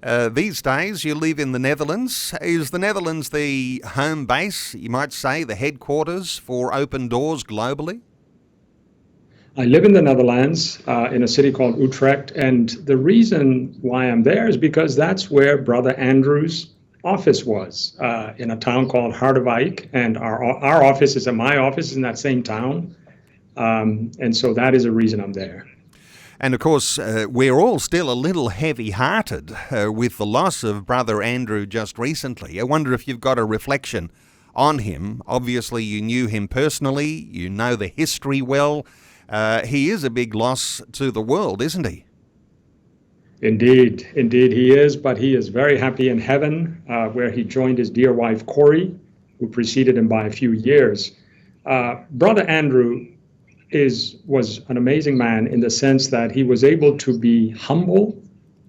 These days you live in the Netherlands. Is the Netherlands the home base, you might say, the headquarters for Open Doors globally? I live in the Netherlands, in a city called Utrecht, and the reason why I'm there is because that's where Brother Andrew's office was, in a town called Harderwijk, and our office is, my office is in that same town, and so that is a reason I'm there. And of course, we're all still a little heavy-hearted with the loss of Brother Andrew just recently. I wonder if you've got a reflection on him. Obviously, you knew him personally, you know the history well. He is a big loss to the world, isn't he? Indeed he is, but he is very happy in heaven, where he joined his dear wife, Corey, who preceded him by a few years. Brother Andrew was an amazing man in the sense that he was able to be humble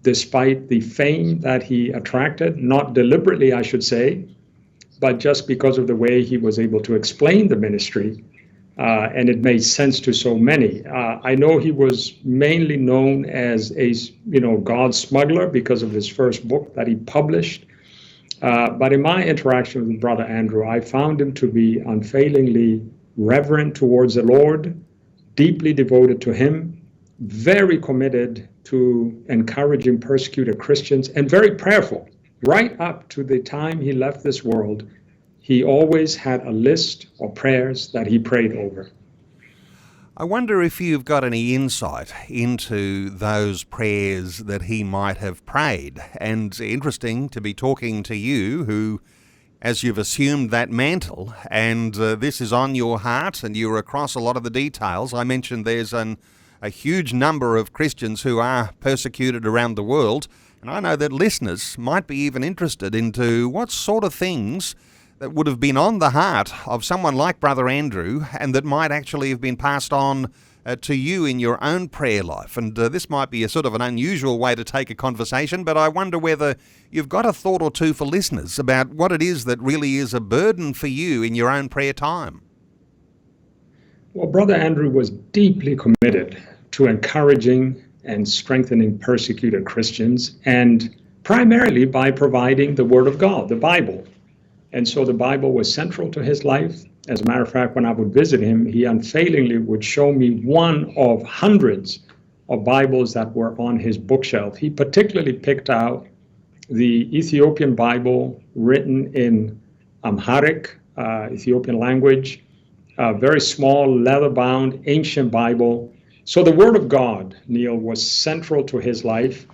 despite the fame that he attracted, not deliberately, I should say, but just because of the way he was able to explain the ministry, and it made sense to so many. I know he was mainly known as God's smuggler because of his first book that he published. But in my interaction with Brother Andrew, I found him to be unfailingly reverent towards the Lord, deeply devoted to him, very committed to encouraging persecuted Christians, and very prayerful. Right up to the time he left this world, he always had a list of prayers that he prayed over. I wonder if you've got any insight into those prayers that he might have prayed. And interesting to be talking to you who, as you've assumed that mantle, and this is on your heart and you're across a lot of the details. I mentioned there's a huge number of Christians who are persecuted around the world, and I know that listeners might be even interested into what sort of things that would have been on the heart of someone like Brother Andrew and that might actually have been passed on to you in your own prayer life. And this might be a sort of an unusual way to take a conversation, but I wonder whether you've got a thought or two for listeners about what it is that really is a burden for you in your own prayer time. Well, Brother Andrew was deeply committed to encouraging and strengthening persecuted Christians, and primarily by providing the Word of God, the Bible. And so the Bible was central to his life. As a matter of fact, when I would visit him, he unfailingly would show me one of hundreds of Bibles that were on his bookshelf. He particularly picked out the Ethiopian Bible written in Amharic, Ethiopian language, a very small, leather-bound, ancient Bible. So the Word of God, Neil, was central to his life.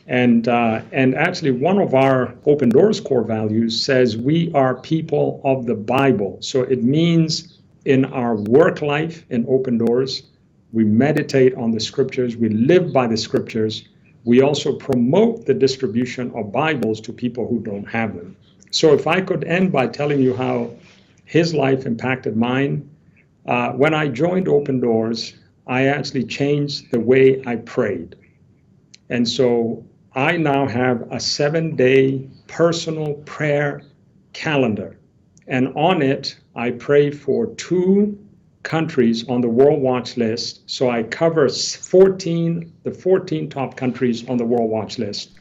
And actually, one of our Open Doors core values says we are people of the Bible. So it means in our work life in Open Doors, we meditate on the Scriptures, we live by the Scriptures. We also promote the distribution of Bibles to people who don't have them. So if I could end by telling you how his life impacted mine, when I joined Open Doors, I actually changed the way I prayed. And so I now have a 7-day personal prayer calendar. And on it, I pray for 2 countries on the World Watch list. So I cover the 14 top countries on the World Watch list.